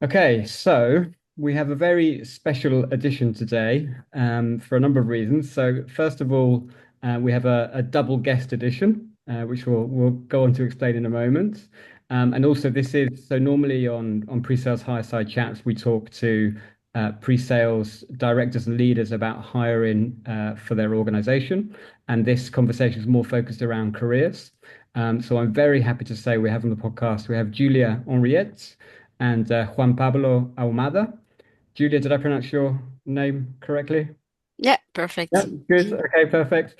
Okay, so we have a very special edition today for a number of reasons. So first of all, we have a double guest edition, which we'll go on to explain in a moment. And also this is so normally on pre-sales Hireside chats, we talk to pre-sales directors and leaders about hiring for their organization. And this conversation is more focused around careers. So I'm very happy to say we have on the podcast, we have Julia Henriette and Juan Pablo Ahumada. Julia, did I pronounce your name correctly? Yeah, Yeah, perfect. good. Okay, perfect.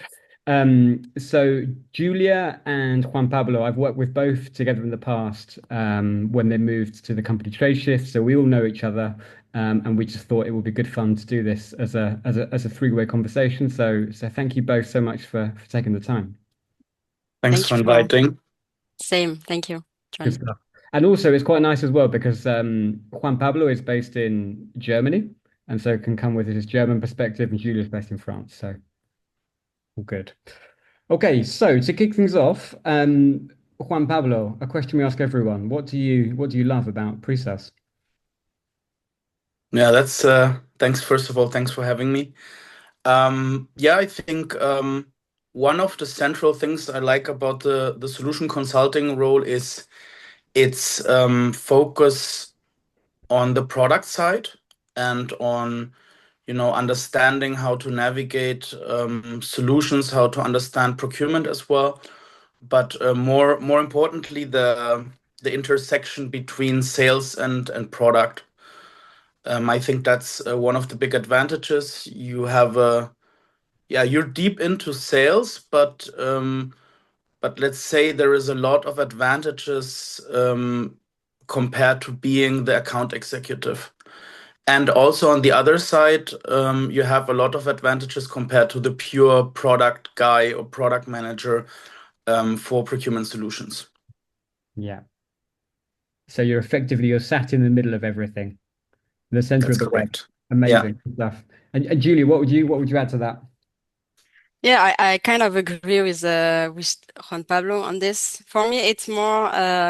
So Julia and Juan Pablo, I've worked with both together in the past when they moved to the company trade shift. So we all know each other, and we just thought it would be good fun to do this as a three-way conversation. So thank you both so much for taking the time. Thanks Thank for you for inviting. same. Thank you, Good John. stuff. And also, it's quite nice as well because Juan Pablo is based in Germany, and so can come with his German perspective, and Julia's based in France. So all good. Okay, so to kick things off, Juan Pablo, a question we ask everyone: what do you love about pre-sales? Yeah, that's thanks first of all, thanks for having me. Yeah, I think one of the central things I like about the solution consulting role is its focus on the product side and on, understanding how to navigate solutions, how to understand procurement as well. But more importantly, the intersection between sales and product. I think that's one of the big advantages. Yeah, you're deep into sales, but let's say there is a lot of advantages compared to being the account executive. And also on the other side, you have a lot of advantages compared to the pure product guy or product manager for procurement solutions. Yeah. So you're sat in the middle of everything, the center That's of the web. correct. Yeah. Amazing stuff. And Julia, what would you add to that? Yeah, I kind of agree with Juan Pablo on this. For me, it's more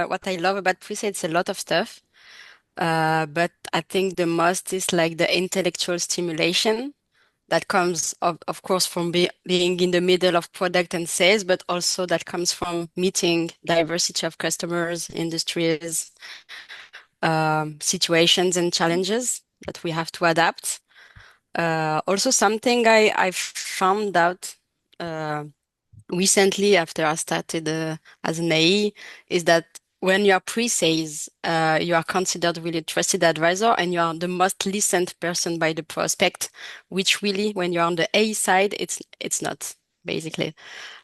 what I love about pre-sales. It's a lot of stuff, but I think the most is like the intellectual stimulation that comes of course from being in the middle of product and sales, but also that comes from meeting diversity of customers, industries, situations, and challenges that we have to adapt. Also, something I found out uh, recently after I started as an AE is that when you are pre-sales, you are considered really a trusted advisor and you are the most listened person by the prospect, which really, when you're on the AE side, it's not, basically.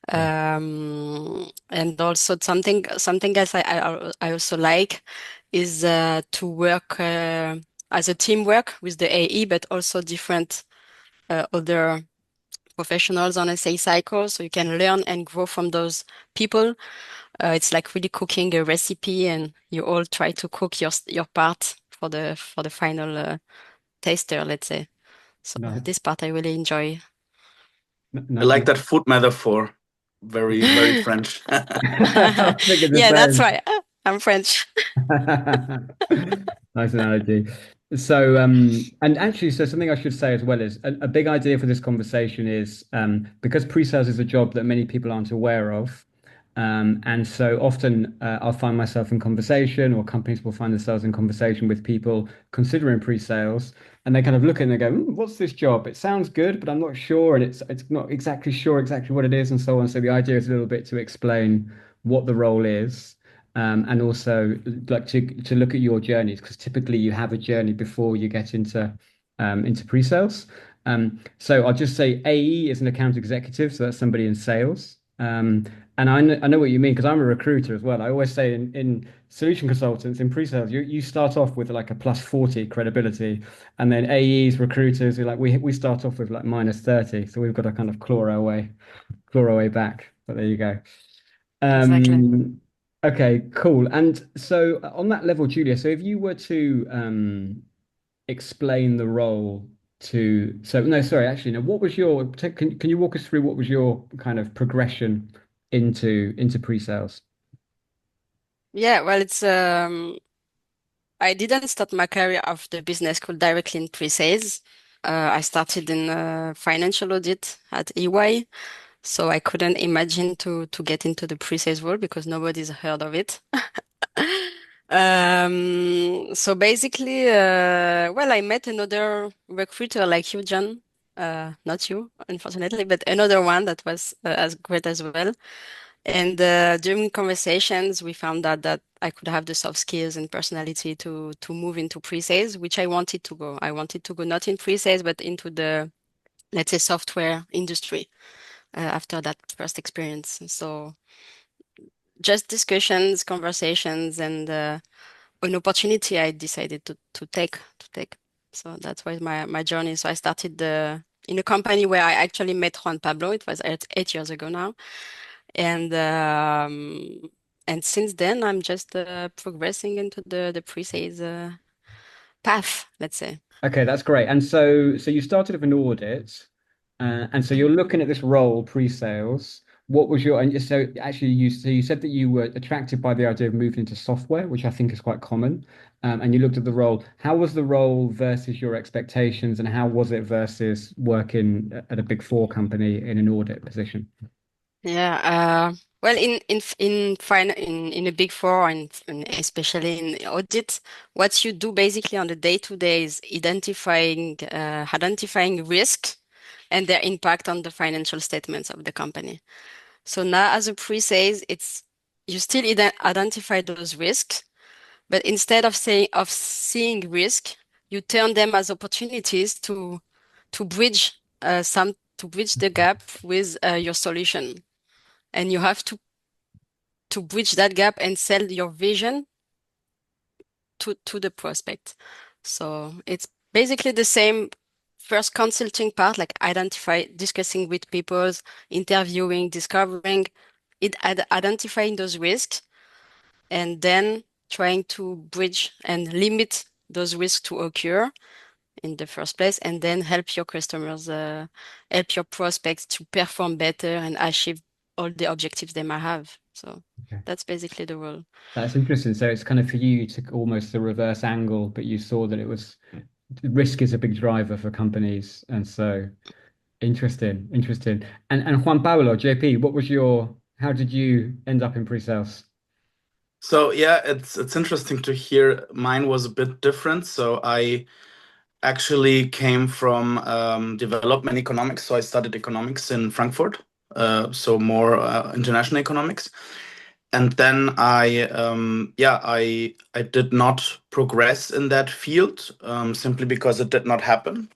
Yeah. And also something else I also like is to work as a teamwork with the AE, but also different other professionals on a sales cycle, so you can learn and grow from those people. It's like really cooking a recipe, and you all try to cook your part for the final taster, let's say. So No, this part I really enjoy. I no, like no. that food metaphor. Very, very French. I figured the Yeah, that's same. why I'm French. Nice analogy. So, and actually, so something I should say as well is a big idea for this conversation is because pre-sales is a job that many people aren't aware of. And so often I'll find myself in conversation, or companies will find themselves in conversation with people considering pre-sales, and they kind of look at it and they go, "What's this job? It sounds good, but I'm not sure, and it's not exactly sure exactly what it is, and so on." So the idea is a little bit to explain what the role is and also like to look at your journeys because typically you have a journey before you get into pre-sales. So I'll just say AE is an account executive, so that's somebody in sales. And I know what you mean because I'm a recruiter as well. I always say in solution consultants in pre-sales, you start off with like a plus 40 credibility, and then AEs, recruiters, are like we start off with like minus 30. So we've got to kind of claw our way back. But there you go. Exactly. Um, okay, cool. And so on that level, Julia, so if you were to explain the role to, so no, sorry, actually, no, what was can you walk us through what was your kind of progression into pre-sales? Yeah, well, it's I didn't start my career after business school directly in pre-sales. I started in financial audit at EY, so I couldn't imagine to get into the pre-sales world because nobody's heard of it. So basically, well, I met another recruiter like you, John. Not you, unfortunately, but another one that was as great as well. And during conversations, we found out that I could have the soft skills and personality to move into pre-sales, which I wanted to go. I wanted to go not in pre-sales, but into the, let's say, software industry after that first experience. So just discussions, conversations, and an opportunity I decided to take. So that's why my journey. So I started in a company where I actually met Juan Pablo. It was 8 years ago now. And since then, I'm just progressing into the pre-sales path, let's say. Okay, that's great. And so you started with an audit, and so you're looking at this role, pre-sales. What was your, and so actually you said that you were attracted by the idea of moving into software, which I think is quite common. And you looked at the role. How was the role versus your expectations, and how was it versus working at a big four company in an audit position? Yeah. Well, in a big four, and especially in audit, what you do basically on the day-to-day is identifying risk and their impact on the financial statements of the company. So now, as a pre-sales, it's you still identify those risks, but instead of seeing risk, you turn them as opportunities to bridge to bridge the gap with your solution, and you have to bridge that gap and sell your vision to the prospect. So it's basically the same first consulting part, like discussing with people, interviewing, discovering identifying those risks, and then trying to bridge and limit those risks to occur in the first place, and then help your customers, help your prospects to perform better and achieve all the objectives they might have. So Okay. that's basically the role. That's interesting. So it's kind of for you, you took almost the reverse angle, but you saw that it was risk is a big driver for companies. And so interesting, interesting. And Juan Pablo, JP, how did you end up in pre-sales? So yeah, it's interesting to hear. Mine was a bit different. So I actually came from development economics. So I studied economics in Frankfurt, so more international economics. And then I did not progress in that field simply because it did not happen.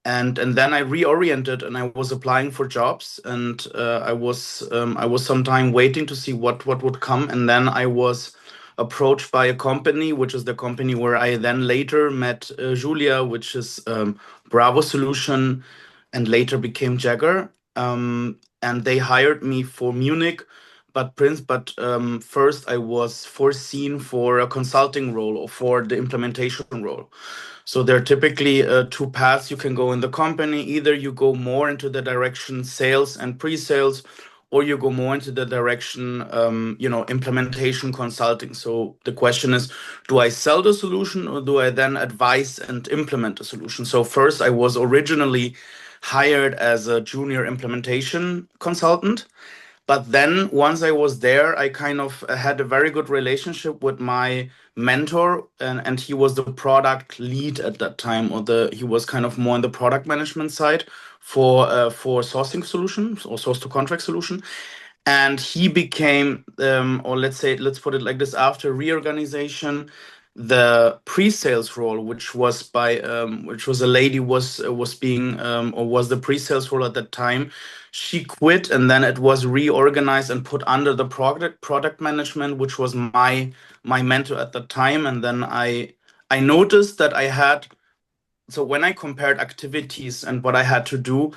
And then I reoriented and I was applying for jobs, and I was some time waiting to see what would come, and then I was approached by a company, which is the company where I then later met Julia, which is Bravo Solution, and later became Jagger. And they hired me for Munich, but first I was foreseen for a consulting role or for the implementation role. So there are typically two paths you can go in the company. Either you go more into the direction sales and pre-sales, or you go more into the direction, implementation consulting. So the question is, do I sell the solution or do I then advise and implement the solution? So first, I was originally hired as a junior implementation consultant. But then once I was there, I kind of had a very good relationship with my mentor, and he was the product lead at that time, he was kind of more on the product management side for sourcing solutions or source to contract solution. And he became, or let's put it like this, after reorganization, the pre-sales role, which was a lady was being or was the pre-sales role at that time. She quit, and then it was reorganized and put under the product management, which was my mentor at the time. And then I noticed that I had, so when I compared activities and what I had to do,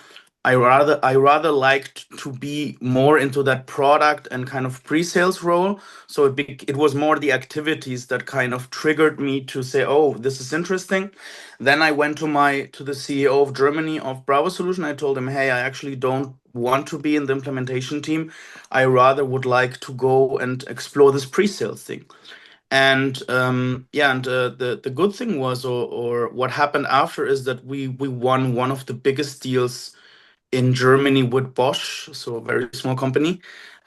I rather liked to be more into that product and kind of pre-sales role. So it was more the activities that kind of triggered me to say, oh, this is interesting. Then I went to the CEO of Germany of Bravo Solution. I told him, hey, I actually don't want to be in the implementation team. I rather would like to go and explore this pre-sales thing. And the good thing was, or what happened after, is that we won one of the biggest deals in Germany with Bosch, so a very small company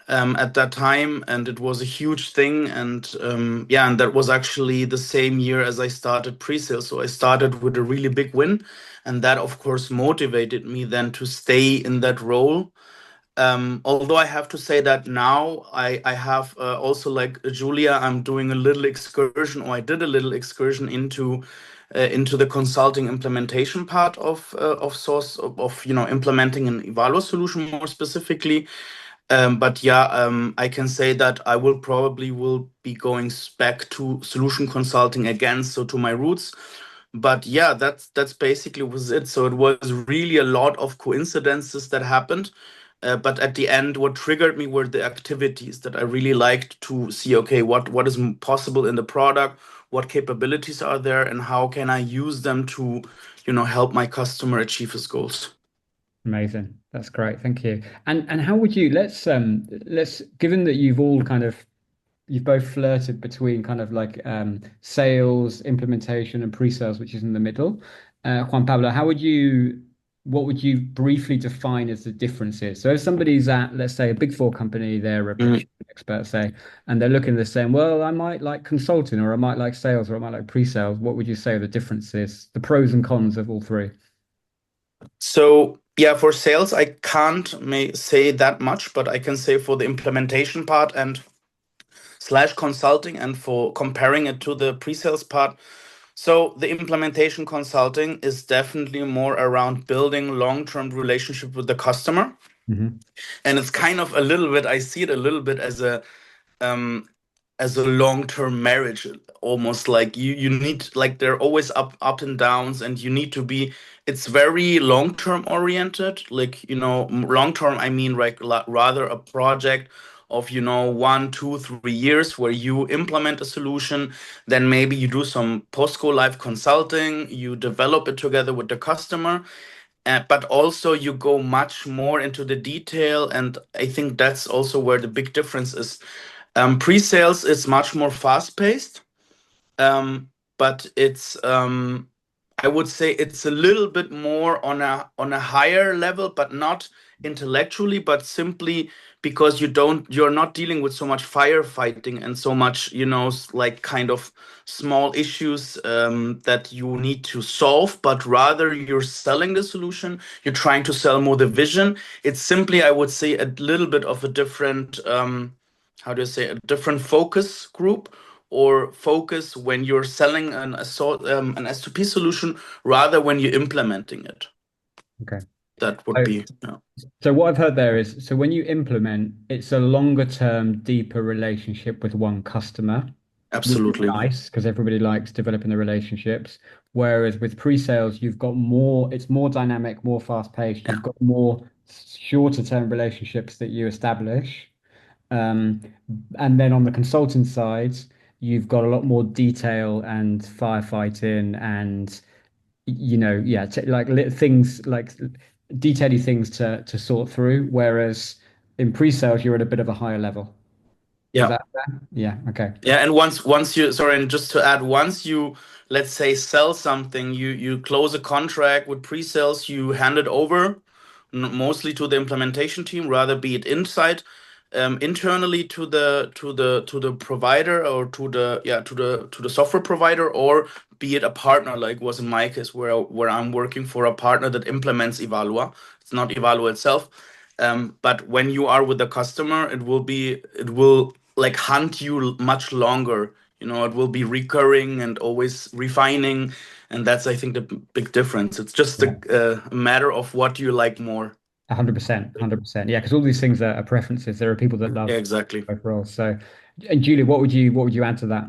at that time, and it was a huge thing. And and that was actually the same year as I started pre-sales. So I started with a really big win, and that of course motivated me then to stay in that role. Although I have to say that now I have also, like Julia, I'm doing a little excursion, or I did a little excursion into the consulting implementation part of source of implementing an Evalua solution more specifically. But yeah, I can say that I will be going back to solution consulting again, so to my roots. But yeah, that's basically was it. So it was really a lot of coincidences that happened. But at the end, what triggered me were the activities that I really liked to see. Okay, what is possible in the product? What capabilities are there, and how can I use them to, help my customer achieve his goals? Amazing. That's great. Thank you. And how would you let's given that you've both flirted between kind of like sales, implementation, and pre-sales, which is in the middle. Juan Pablo, what would you briefly define as the differences? So if somebody's at, let's say, a big four company, they're a Mm. procurement expert, say, and they're looking, they're saying, well, I might like consulting, or I might like sales, or I might like pre-sales. What would you say are the differences, the pros and cons of all three? So yeah, for sales, I can't may say that much, but I can say for the implementation part and slash consulting, and for comparing it to the pre-sales part. So the implementation consulting is definitely more around building long-term relationship with the customer. Hmm. And it's kind of a little bit, I see it a little bit um as a long-term marriage, almost. Like you need, like, there are always up and downs, and you need to be, it's very long-term oriented. Like, long-term, I mean, like, rather a project of 1, 2, 3 years, where you implement a solution, then maybe you do some post-go live consulting, you develop it together with the customer, but also you go much more into the detail. And I think that's also where the big difference is. Pre-sales is much more fast-paced, um, but I would say it's a little bit more on a higher level, but not intellectually, but simply because you're not dealing with so much firefighting and so much, like, kind of small issues that you need to solve, but rather you're selling the solution, you're trying to sell more the vision. It's simply, I would say, a little bit of a different, how do you say, a different focus group, or focus when you're selling an S2P solution, rather when you're implementing it. Okay. That would So, be, yeah. so what I've heard there is, so when you implement, it's a longer term, deeper relationship with one customer, which is Absolutely. nice because everybody likes developing the relationships. Whereas with pre-sales, you've got more, it's more dynamic, more fast-paced. Yeah. You've got more shorter term relationships that you establish. Um, and then on the consulting side, you've got a lot more detail and firefighting and yeah, like things like detaily things to sort through. Whereas in pre-sales, you're at a bit of a higher level. Is Yeah. that fair? Yeah. Okay. Yeah, and once you, sorry, and just to add, once you, let's say, sell something, you close a contract with pre-sales, you hand it over mostly to the implementation team, rather be it inside, internally to the provider, or to the software provider, or be it a partner, like was in my case, where I'm working for a partner that implements Evalua. It's not Evalua itself. But when you are with the customer, it will like hunt you much longer. It will be recurring and always refining, and that's, I think, the big difference. It's just Yeah. a matter of what you like more. 100%, 100%. Yeah, because all these things are preferences. There are people that Yeah, love exactly. both roles. So, and Julie, what would you add to that?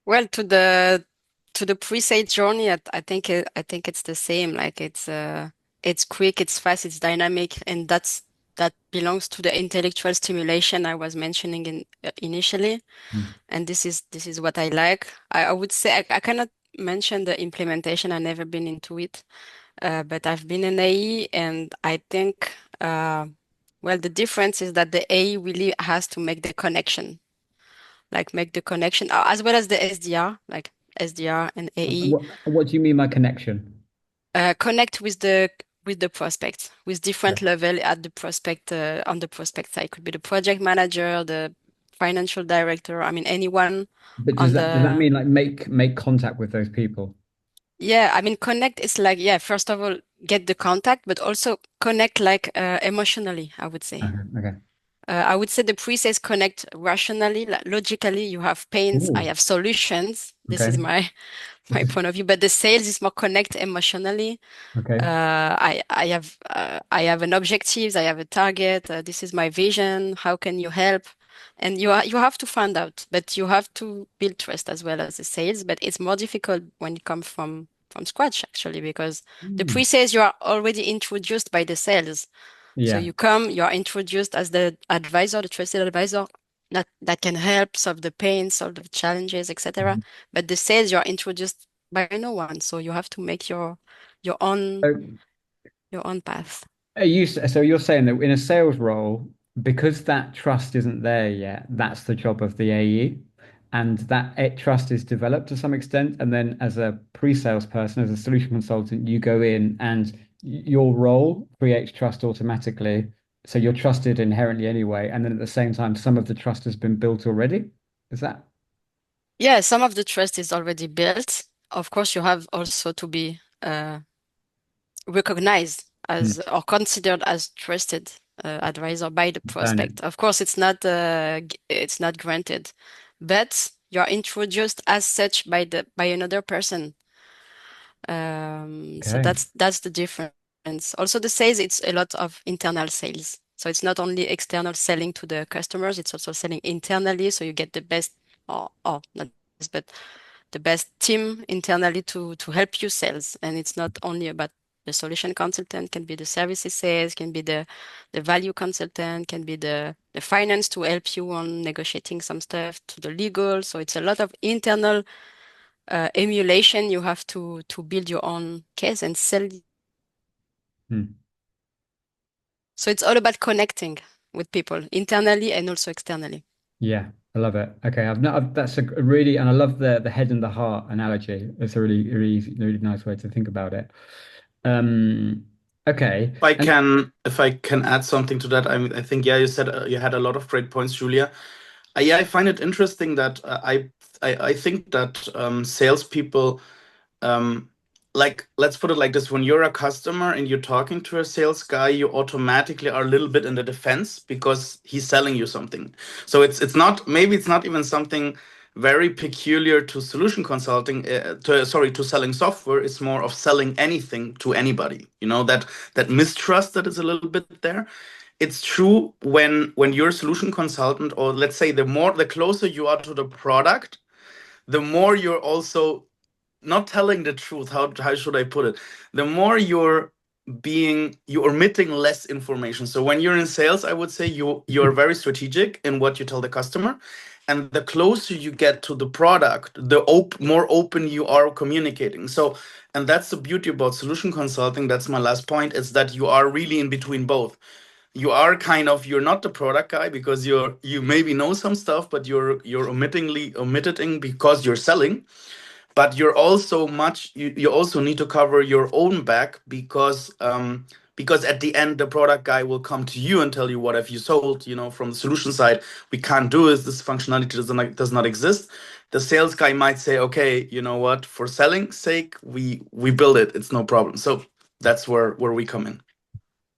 Well, to the pre-sale journey, I think it's the same. Like it's quick, it's fast, it's dynamic, and that belongs to the intellectual stimulation I was mentioning initially. Mm. And this is what I like. I would say I cannot mention the implementation. I've never been into it, but I've been an AE, and I think well, the difference is that the AE really has to make the connection like make the connection, as well as the SDR, like SDR and AE. What do you mean by connection? Connect with the prospect, with Yeah. different level at the prospect on the prospect side. Could be the project manager, the financial director. I mean, anyone But on does that the mean like make contact with those people? yeah. I mean, connect is like yeah. First of all, get the contact, but also connect like emotionally. I would say. Okay. I would say the pre-sales connect rationally, like logically. You have pains, I Ooh, have solutions. This is okay. my This my is point of view. But the sales is more connect emotionally. okay. I have an objectives, I have a target. This is my vision. How can you help? And you have to find out, but you have to build trust as well as the sales. But it's more difficult when you come from scratch actually, because the Hmm. pre-sales you are already introduced by the sales. So Yeah. you come, you are introduced as the advisor, the trusted advisor that can help solve the pain, solve the challenges, etc. Mhm. But the sales, you are introduced by no one. So you have to make your own So your own path. so you're saying that in a sales role, because that trust isn't there yet, that's the job of the AE, and that trust is developed to some extent. And then as a pre-sales person, as a solution consultant, you go in and your role creates trust automatically. So you're trusted inherently anyway. And then at the same time, some of the trust has been built already. Is that? Yeah, some of the trust is already built. Of course, you have also to be recognized Hmm. as or considered as trusted advisor by the Earn it. prospect. Of course, it's not granted, but you're introduced as such by the by another person. So Okay. that's the difference. Also, the sales, it's a lot of internal sales. So it's not only external selling to the customers, it's also selling internally. So you get the best, or not best, but the best team internally to help you sales. And it's not only about the solution consultant, can be the services sales, can be the value consultant, can be the finance to help you on negotiating some stuff, to the legal. So it's a lot of internal emulation. You have to build your own case and sell. Hmm. So it's all about connecting with people internally and also externally. Yeah, I love it. Okay, that's a really, and I love the head and the heart analogy. It's a really nice way to think about it. Um, okay, and If I can add something to that, I think yeah, you said you had a lot of great points, Julia. Yeah, I find it interesting that I think that salespeople, um, like let's put it like this: when you're a customer and you're talking to a sales guy, you automatically are a little bit in the defense because he's selling you something. So it's not, maybe it's not even something very peculiar to solution consulting, to selling software. It's more of selling anything to anybody. You know, that mistrust that is a little bit there. It's true when you're a solution consultant, or let's say the closer you are to the product, the more you're also not telling the truth. How should I put it? The more you're omitting less information. So when you're in sales, I would say you're very strategic in what you tell the customer, and the closer you get to the product, the more open you are communicating. So, and that's the beauty about solution consulting. That's my last point, is that you are really in between both. You are kind of, you're not the product guy because you maybe know some stuff, but you're omitting because you're selling. But you also need to cover your own back because at the end the product guy will come to you and tell you, what have you sold? You know, from the solution side, we can't do this functionality does not exist. The sales guy might say, okay, you know what, for selling sake, we build it, it's no problem. So that's where we come in.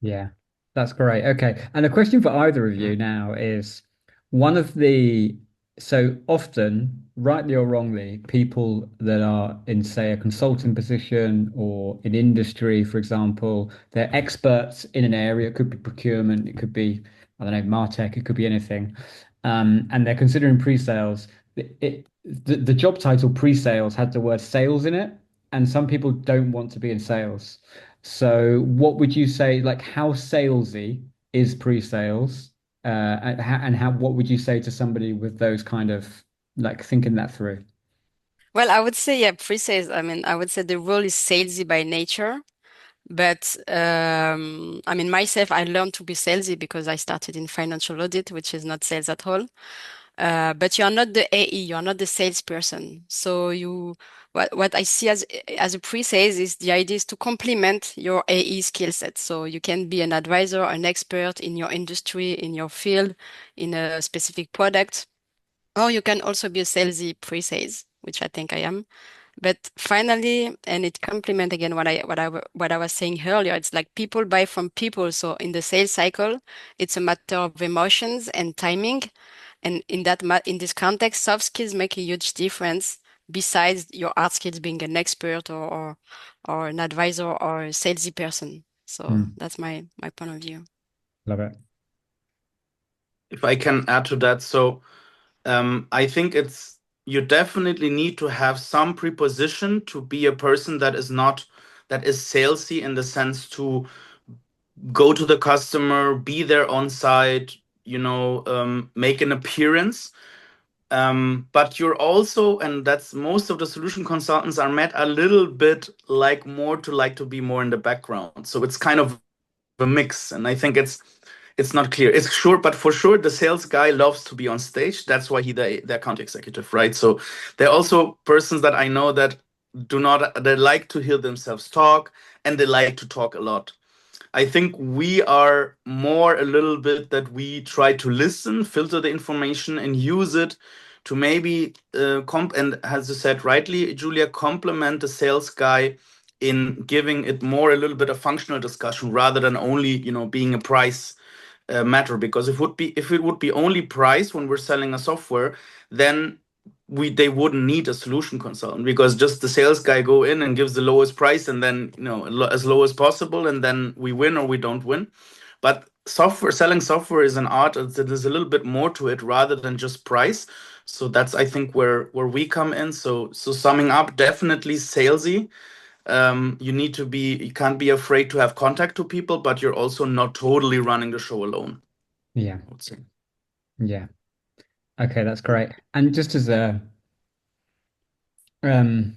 yeah, that's great. Okay. And a question for either of you now is one of the, so often, rightly or wrongly, people that are in, say, a consulting position or in industry, for example, they're experts in an area. It could be procurement, it could be, I don't know, MarTech, it could be anything. And they're considering pre-sales. The job title pre-sales had the word sales in it, and some people don't want to be in sales. So, what would you say, like, how salesy is pre-sales? What would you say to somebody with those kind of like thinking that through? Well, I would say, yeah, pre-sales. I mean, I would say the role is salesy by nature, but I mean, myself, I learned to be salesy because I started in financial audit, which is not sales at all. but you are not the AE, you are not the salesperson. So what I see as a pre-sales is the idea is to complement your AE skill set. So you can be an advisor, an expert in your industry, in your field, in a specific product, or you can also be a salesy pre-sales, which I think I am. But finally, and it complement again what I was saying earlier, it's like people buy from people. So in the sales cycle, it's a matter of emotions and timing. And in this context, soft skills make a huge difference besides your hard skills being an expert or an advisor or a salesy person. So Mm, that's my point of view. love it. If I can add to that, so I think you definitely need to have some preposition to be a person that is salesy in the sense to go to the customer, be there on site, make an appearance. But you're also, and that's most of the solution consultants are met a little bit like to be more in the background. So it's kind of a mix, and I think it's not clear. It's sure, but for sure, the sales guy loves to be on stage. That's why the account executive, right? So there are also persons that I know that do not. They like to hear themselves talk, and they like to talk a lot. I think we are more a little bit that we try to listen, filter the information, and use it to maybe and as you said rightly, Julia, complement the sales guy in giving it more a little bit of functional discussion rather than only being a price matter. Because if it would be only price when we're selling a software, then they wouldn't need a solution consultant, because just the sales guy go in and gives the lowest price, and then as low as possible, and then we win or we don't win. But selling software is an art. There's a little bit more to it rather than just price. So that's, I think, where we come in. So summing up, definitely salesy. You can't be afraid to have contact to people, but you're also not totally running the show alone, Yeah. I would say. Yeah. Okay, that's great. And just as a um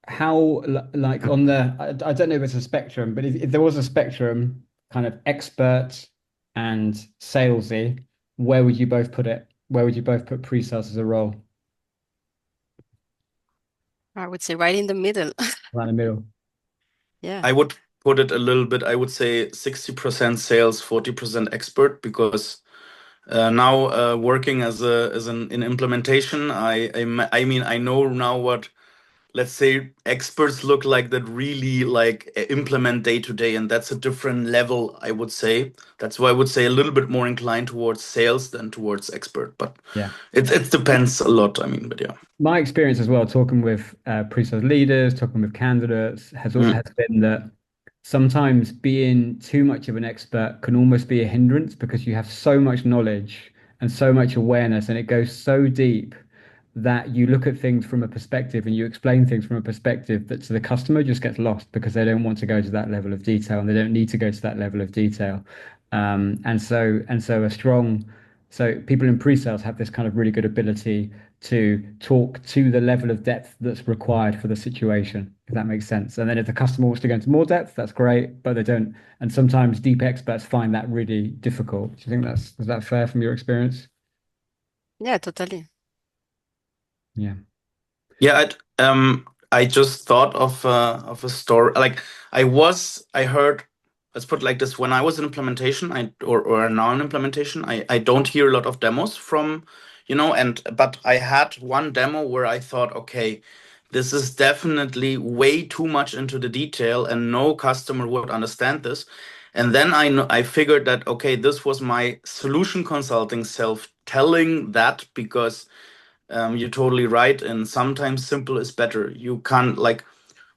how like on the I don't know if it's a spectrum, but if there was a spectrum, kind of expert and salesy, where would you both put it? Where would you both put pre-sales as a role? I would say right in the middle. Right in the middle. Yeah. I would put it a little bit, I would say 60% sales, 40% expert, because now working in implementation, I mean, I know now what, let's say, experts look like that really like implement day to day, and that's a different level, I would say. That's why I would say a little bit more inclined towards sales than towards expert, but Yeah. it depends a lot. I mean, but yeah. My experience as well, talking with pre-sales leaders, talking with candidates, Mm. has been that sometimes being too much of an expert can almost be a hindrance because you have so much knowledge and so much awareness, and it goes so deep that you look at things from a perspective and you explain things from a perspective that to the customer just gets lost because they don't want to go to that level of detail and they don't need to go to that level of detail. And so so people in pre-sales have this kind of really good ability to talk to the level of depth that's required for the situation, if that makes sense. And then if the customer wants to go into more depth, that's great, but they don't. And sometimes deep experts find that really difficult. Do you think is that fair from your experience? Yeah, totally. Yeah. Yeah, I just thought of a story. Like I heard, let's put it like this: when I was in implementation, or now in implementation, I don't hear a lot of demos from, but I had one demo where I thought, okay, this is definitely way too much into the detail, and no customer would understand this. And then I figured that, okay, this was my solution consulting self telling that, because you're totally right, and sometimes simple is better. You can't, like,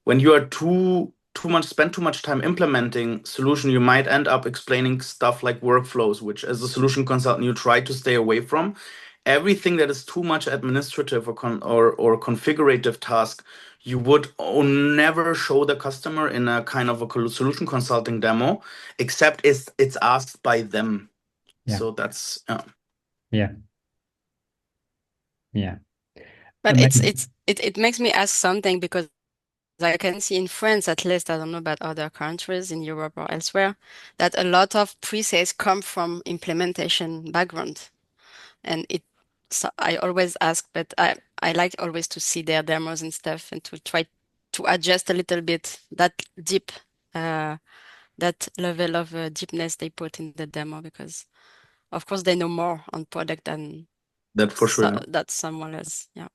when you are too much spend too much time implementing solution, you might end up explaining stuff like workflows, which as a solution consultant you try to stay away from. Everything that is too much administrative or configurative task, you would never show the customer in a kind of a solution consulting demo, except it's asked by them. Yeah. So that's Yeah. Yeah. But Amazing. it makes me ask something because I can see in France, at least, I don't know about other countries in Europe or elsewhere, that a lot of pre-sales come from implementation background. And so I always ask, but I like always to see their demos and stuff and to try to adjust a little bit that deep, uh, that level of deepness they put in the demo because of course they know more on product than That for sure. Yeah. that someone else. Yeah.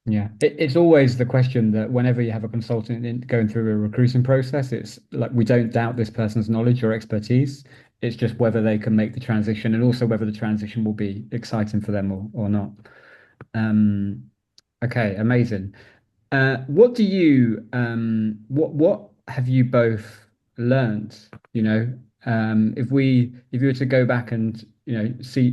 Yeah, it's always the question that whenever you have a consultant going through a recruiting process, it's like we don't doubt this person's knowledge or expertise. It's just whether they can make the transition and also whether the transition will be exciting for them or not. Um, okay, amazing. What have you both learned? You know, if you were to go back and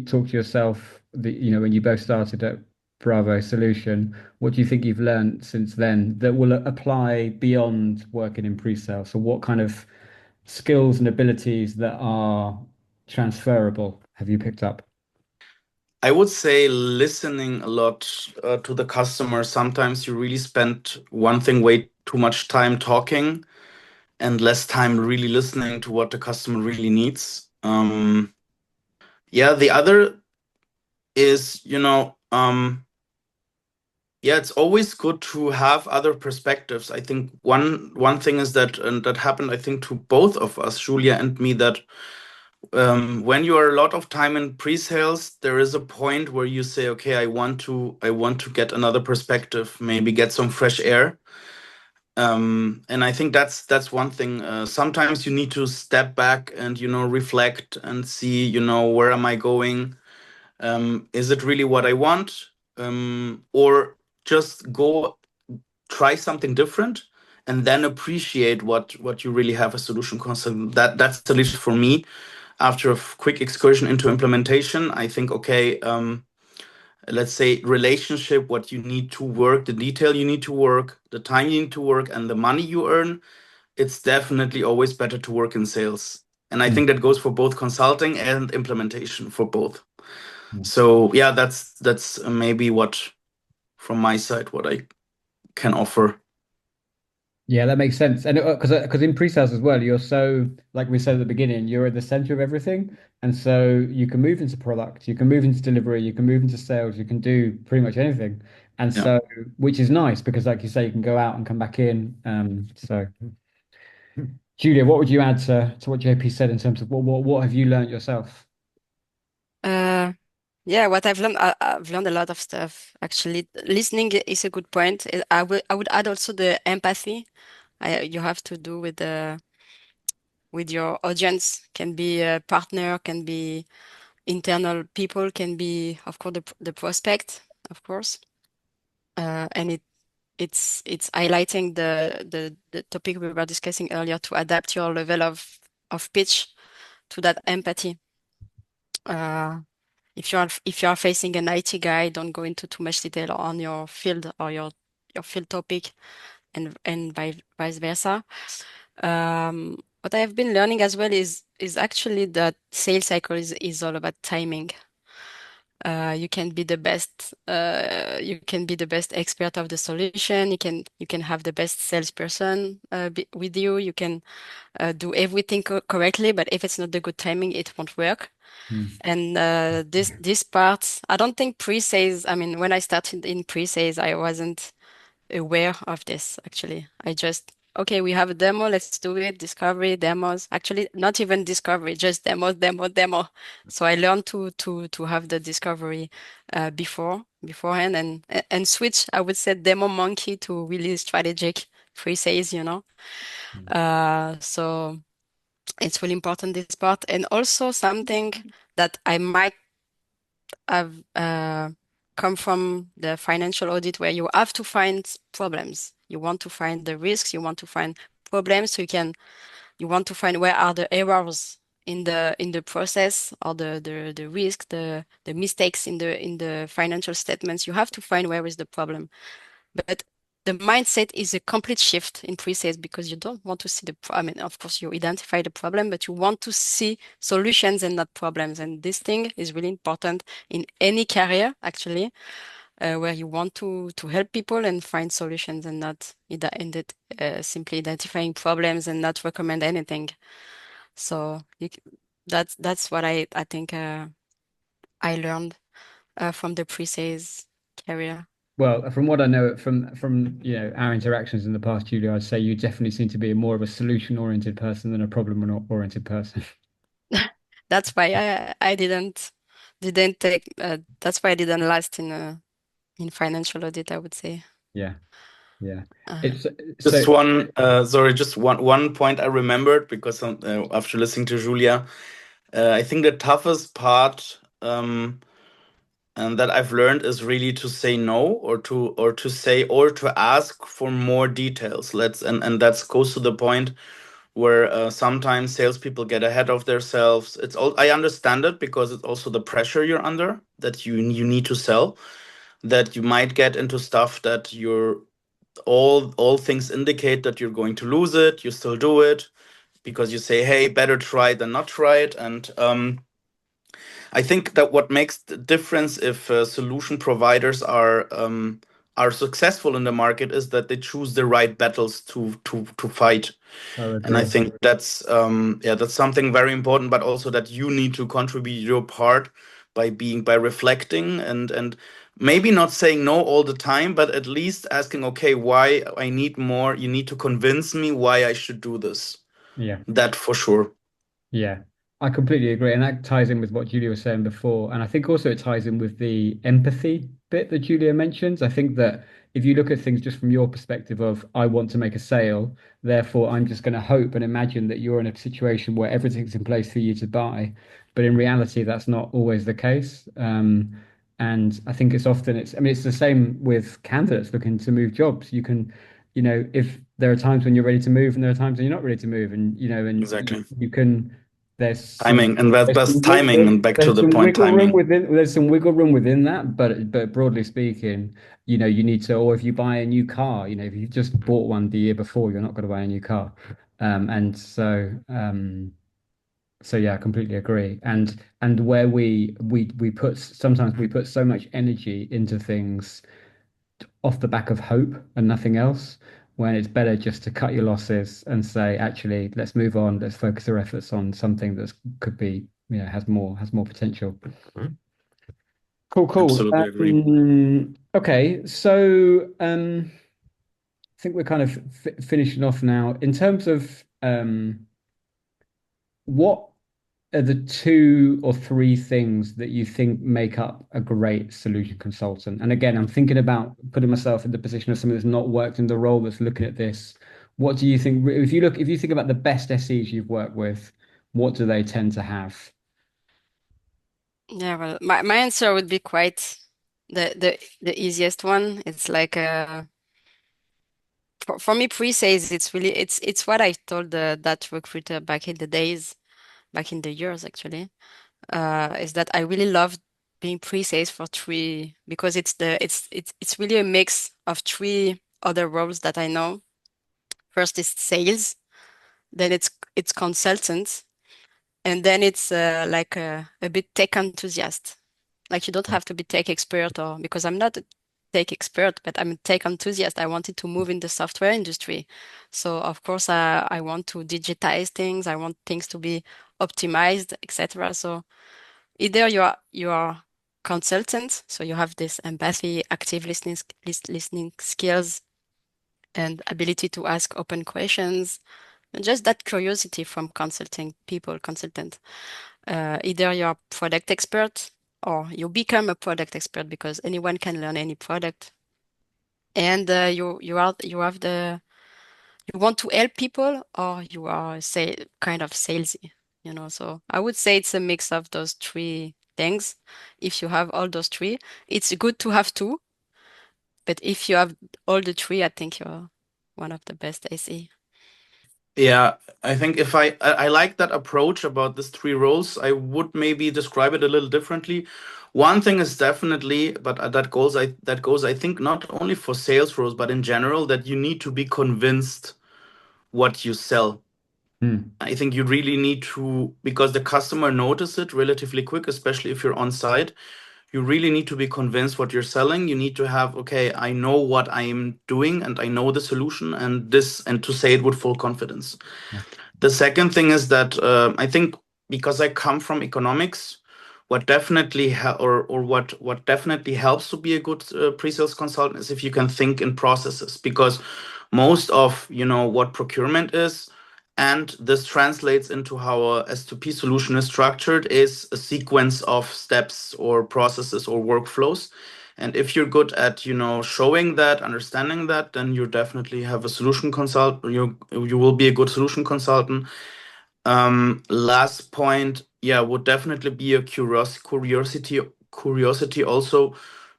talk to yourself, when you both started at Bravo Solution, what do you think you've learned since then that will apply beyond working in pre-sales? So what kind of skills and abilities that are transferable have you picked up? I would say listening a lot to the customer. Sometimes you really spend one thing way too much time talking and less time really listening to what the customer really needs. Yeah, the other is, yeah, it's always good to have other perspectives. I think one thing is that, and that happened, I think, to both of us, Julia and me, that when you are a lot of time in pre-sales, there is a point where you say, okay, I want to get another perspective, maybe get some fresh air. And I think that's one thing. Sometimes you need to step back and reflect and see where am I going? Is it really what I want? Or just go try something different and then appreciate what you really have a solution concept. That's at least for me. After a quick excursion into implementation, I think, okay, let's say relationship, what you need to work, the detail you need to work, the time you need to work, and the money you earn, it's definitely always better to work in sales. And I think that goes for both consulting and implementation for both. Mm. So yeah, that's maybe what from my side what I can offer. Yeah, that makes sense. And because in pre-sales as well, you're so, like we said at the beginning, you're at the center of everything. And so you can move into product, you can move into delivery, you can move into sales, you can do pretty much anything. And Yeah. so, which is nice because, like you say, you can go out and come back in. So, Julia, what would you add to what JP said in terms of what have you learned yourself? Uh, yeah, what I've learned, I've learned a lot of stuff. Actually, listening is a good point. I would add also the empathy. You have to do with your audience. Can be a partner, can be internal people, can be, of course, the prospect, of course. And it's highlighting the topic we were discussing earlier to adapt your level of pitch to that empathy. Uh, if you are facing an IT guy, don't go into too much detail on your field or your field topic, and vice versa. What I have been learning as well is actually that sales cycle is all about timing. You can be the best. You can be the best expert of the solution. You can have the best salesperson with you. You can do everything correctly, but if it's not the good timing, it won't work. Mm. And this part, I don't think pre-sales. I mean, when I started in pre-sales, I wasn't aware of this actually. I just, okay, we have a demo, let's do it. Discovery, demos. Actually, not even discovery, just demo. So I learned to have the discovery beforehand and switch, I would say, demo monkey to really strategic pre-sales. So it's really important this part. And also something that I might have come from the financial audit where you have to find problems. You want to find the risks, you want to find problems, so you want to find where are the errors in the process or the risk, the mistakes in the financial statements. You have to find where is the problem. But the mindset is a complete shift in pre-sales because you don't want to see I mean, of course, you identify the problem, but you want to see solutions and not problems. And this thing is really important in any career, actually, where you want to help people and find solutions and not simply identifying problems and not recommend anything. So that's what I think I learned. from the pre-sales career. Well, from what I know from our interactions in the past, Julia, I'd say you definitely seem to be more of a solution-oriented person than a problem-oriented person. That's why I didn't take that's why I didn't last in financial audit, I would say. Yeah, yeah. Uh, It's Just so one, sorry, just one point I remembered because after listening to Julia, I think the toughest part and that I've learned is really to say no, or to ask for more details. And that goes to the point where sometimes salespeople get ahead of themselves. It's all I understand it because it's also the pressure you're under that you need to sell. That you might get into stuff that you're all things indicate that you're going to lose it. You still do it because you say, "Hey, better try than not try it." And I think that what makes the difference if solution providers are successful in the market is that they choose the right battles to fight. I And I agree. think that's something very important, but also that you need to contribute your part by reflecting and maybe not saying no all the time, but at least asking, okay, why I need more. You need to convince me why I should do this. Yeah. That for sure. Yeah, I completely agree. And that ties in with what Julia was saying before. And I think also it ties in with the empathy bit that Julia mentions. I think that if you look at things just from your perspective of, I want to make a sale, therefore I'm just going to hope and imagine that you're in a situation where everything's in place for you to buy. But in reality, that's not always the case. And I think I mean, it's the same with candidates looking to move jobs. You can, if there are times when you're ready to move and there are times when you're not ready to move, and, Exactly. you can there's some Timing, and that's timing, and back to there's the some point, wiggle room timing. within that, but broadly speaking, you need to, or if you buy a new car, if you just bought one the year before, you're not going to buy a new car. And so yeah, I completely agree. And where we put sometimes we put so much energy into things off the back of hope and nothing else, when it's better just to cut your losses and say, actually, let's move on. Let's focus our efforts on something that could be, has more potential. Cool, cool. Absolutely agree. Okay, so I think we're kind of finishing off now. In terms of what are the two or three things that you think make up a great solution consultant? And again, I'm thinking about putting myself in the position of someone that's not worked in the role that's looking at this. What do you think? If you think about the best SEs you've worked with, what do they tend to have? yeah, well, my answer would be quite the easiest one. It's like for me, pre-sales, it's what I told that recruiter back in the days, back in the years actually. Is that I really love being pre-sales for three because it's really a mix of three other roles that I know. First is sales, then it's consultant, and then it's like a bit tech enthusiast. Like you don't have to be tech expert or because I'm not a tech expert, but I'm a tech enthusiast. I wanted to move in the software industry. So of course I want to digitize things. I want things to be optimized, etc. So either you are consultant, so you have this empathy, active listening skills, and ability to ask open questions, and just that curiosity from consultant. Either you're a product expert or you become a product expert because anyone can learn any product, and you want to help people or you are say kind of salesy, So I would say it's a mix of those three things. If you have all those three, it's good to have two, but if you have all the three, I think you're one of the best SE. Yeah, I think if I like that approach about these three roles, I would maybe describe it a little differently. One thing is definitely, but that goes I think not only for sales roles, but in general, that you need to be convinced what you sell. Hmm. I think you really need to, because the customer notice it relatively quick, especially if you're on site. You really need to be convinced what you're selling. You need to have, okay, I know what I am doing and I know the solution and to say it with full confidence. Yeah. The second thing is that I think because I come from economics, what definitely or what definitely helps to be a good pre-sales consultant is if you can think in processes, because most of what procurement is, and this translates into how a S2P solution is structured, is a sequence of steps or processes or workflows. And if you're good at showing that, understanding that, then you definitely have a solution consult. You will be a good solution consultant. Last point, yeah, would definitely be a curiosity also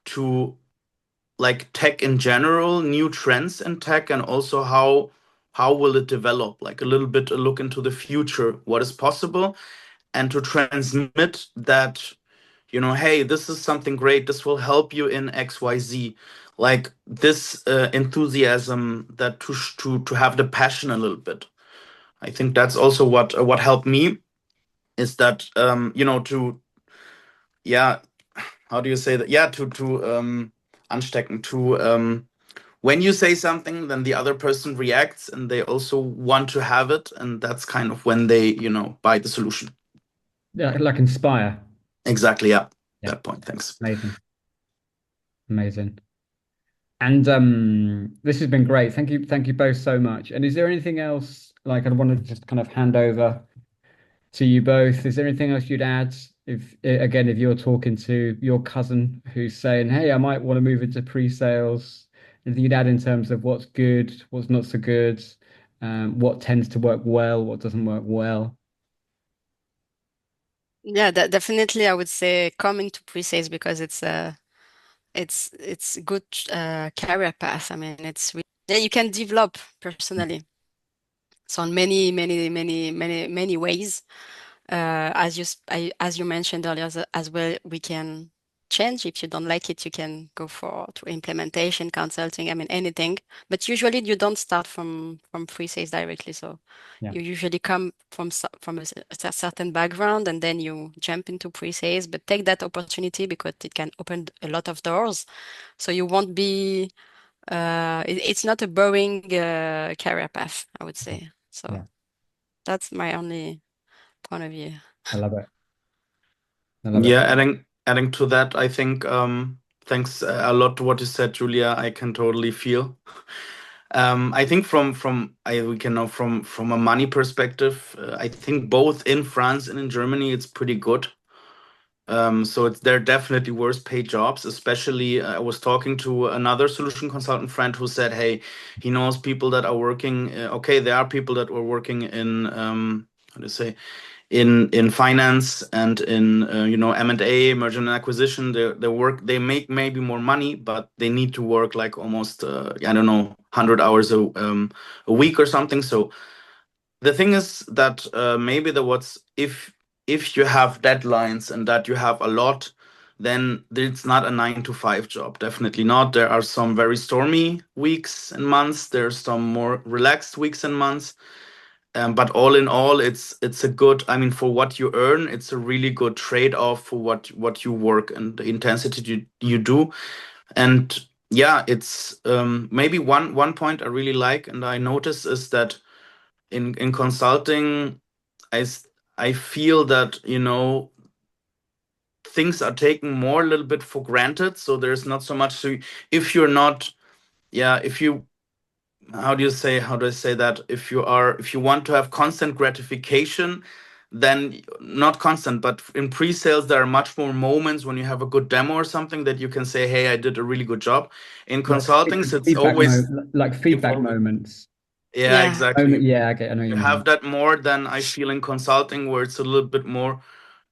to like tech in general, new trends in tech, and also how will it develop? Like a little bit a look into the future, what is possible, and to transmit that, hey, this is something great. This will help you in XYZ. Like this enthusiasm, that to have the passion a little bit. I think that's also what helped me, is that to, yeah, how do you say that, yeah, to anstecken, to when you say something, then the other person reacts and they also want to have it, and that's kind of when they buy the solution. Yeah, like inspire. Exactly, yeah, Yeah, that point. Thanks. amazing, amazing. And this has been great. Thank you both so much. And is there anything else like I want to just kind of hand over to you both? Is there anything else you'd add? If again, if you're talking to your cousin who's saying, "Hey, I might want to move into pre-sales," anything you'd add in terms of what's good, what's not so good, what tends to work well, what doesn't work well? Yeah, that definitely I would say come into pre-sales because it's good career path. I mean, yeah, you can develop personally. So on many ways. As you mentioned earlier as well, we can change. If you don't like it, you can go for to implementation, consulting, I mean anything. But usually you don't start from pre-sales directly. So Yeah, you usually come from a certain background and then you jump into pre-sales, but take that opportunity because it can open a lot of doors. So you won't be it's not a boring career path, I would say. So yeah, that's my only point of view. I love it. I love it. Yeah, adding to that, I think thanks a lot to what you said, Julia. I can totally feel. I think we can know from a money perspective. I think both in France and in Germany, it's pretty good. So they're definitely worse paid jobs. Especially, I was talking to another solution consultant friend who said, "Hey, he knows people that are working. Okay, there are people that were working in how to say, in finance and in M&A, merger and acquisition. They make maybe more money, but they need to work like almost I don't know 100 hours a week or something. So the thing is that maybe the what's if you have deadlines and that you have a lot, then it's not a 9 to 5 job. Definitely not. There are some very stormy weeks and months. There's some more relaxed weeks and months. But all in all, it's a good. I mean, for what you earn, it's a really good trade-off for what you work and the intensity you do. And yeah, it's maybe one point I really like and I notice is that in consulting, I s- I feel that things are taken more a little bit for granted. So there's not so much to, if you're not, yeah, if you, how do I say that, if you want to have constant gratification, then not constant, but in pre-sales there are much more moments when you have a good demo or something that you can say, hey, I did a really good job. In consulting, so it's always, Like you've feedback always, moments. yeah, Yeah. exactly. Yeah, okay, I know what You you have mean. that more than I feel in consulting, where it's a little bit more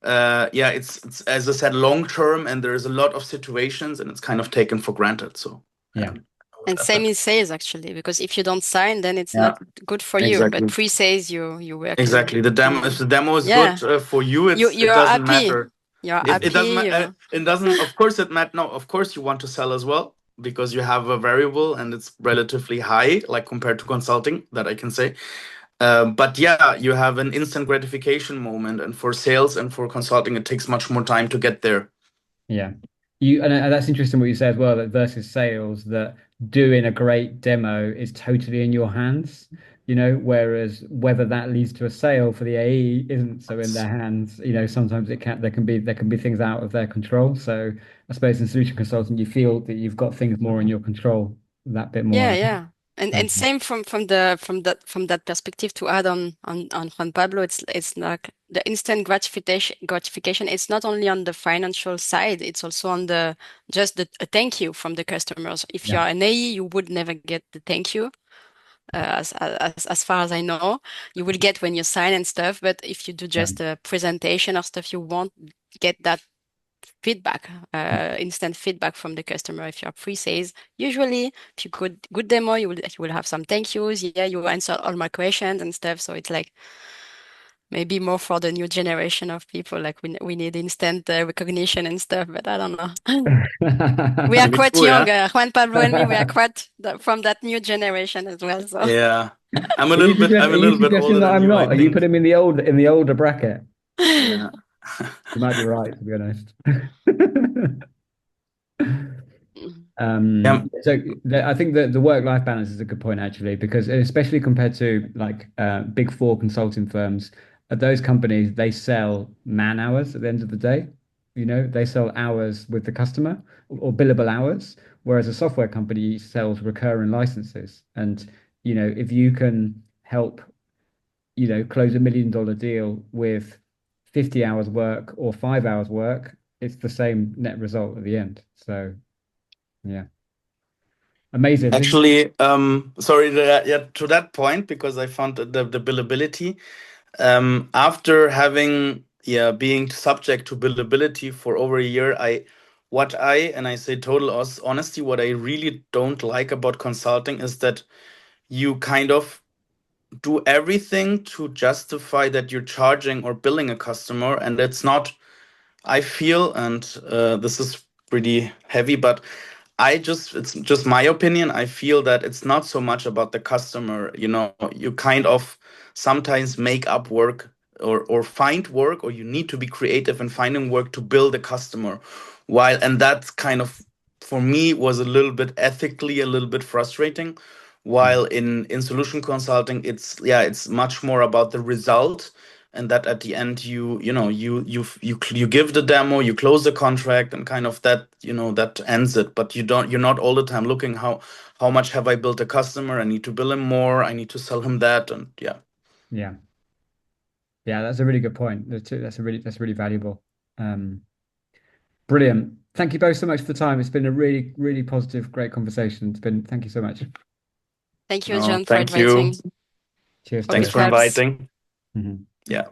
yeah, it's as I said, long term, and there's a lot of situations and it's kind of taken for granted. So yeah, Yeah, I would And add same that. in sales actually, because if you don't sign, then it's Yeah, not good for you. But exactly. pre-sales, you work Exactly. The demo, if in the demo is yeah. good for you, it You're doesn't happy. matter. You're It doesn't happy. it doesn't, of course it matter. No, of course you want to sell as well, because you have a variable and it's relatively high, like compared to consulting, that I can say. But yeah, you have an instant gratification moment, and for sales and for consulting, it takes much more time to get there. yeah. And that's interesting what you say as well, that versus sales, that doing a great demo is totally in your hands. whereas whether that leads to a sale for the AE isn't so in their hands. Sometimes there can be things out of their control. So I suppose in solution consulting, you feel that you've got things more in your control, that bit more. Yeah. And same from that perspective to add on Juan Pablo, it's like the instant gratification. It's not only on the financial side, it's also on the just a thank you from the customers. If Yeah. you're an AE, you would never get the thank you. As far as I know, you will get when you sign and stuff, but if you do Yeah. just a presentation or stuff, you won't get that feedback, instant feedback from the customer. If you're pre-sales, usually if you good demo, you will have some thank yous. Yeah, you answer all my questions and stuff. So it's like maybe more for the new generation of people. Like we need instant recognition and stuff, but I don't know. We are Maybe quite true, young, yeah. Juan Pablo and me. We are quite from that new generation as well. So Yeah. I'm a Are you little bit suggest, I'm are a you little bit suggesting older that than I'm you, I not? Are you think. putting me in the older bracket? Yeah. You might be right, to be honest. Yeah. I think that the work-life balance is a good point actually, because especially compared to like big four consulting firms, those companies they sell man hours at the end of the day. They sell hours with the customer or billable hours, whereas a software company sells recurring licenses. And if you can help, close $1 million deal with 50 hours work or 5 hours work, it's the same net result at the end. So yeah. Amazing. Actually, sorry, to that point, because I found that the billability, after having, being subject to billability for over a year, and I say total honesty, what I really don't like about consulting is that you kind of do everything to justify that you're charging or billing a customer, and it's not, I feel, and this is pretty heavy, but it's just my opinion. I feel that it's not so much about the customer. You kind of sometimes make up work or find work, or you need to be creative in finding work to build a customer. And that kind of, for me, was a little bit ethically a little bit frustrating. While in solution consulting, it's much more about the result, and that at the end you give the demo, you close the contract, and kind of that ends it. But you're not all the time looking how much have I built a customer, I need to bill him more, I need to sell him that, and yeah. Yeah. Yeah, that's a really good point. That's really valuable. Um, Brilliant. Thank you both so much for the time. It's been a really, really positive, great conversation. Thank you so much. thank you, No, John, for thank you. inviting. Cheers Hope to Thanks it it. for helps. inviting. Mhm. Yeah.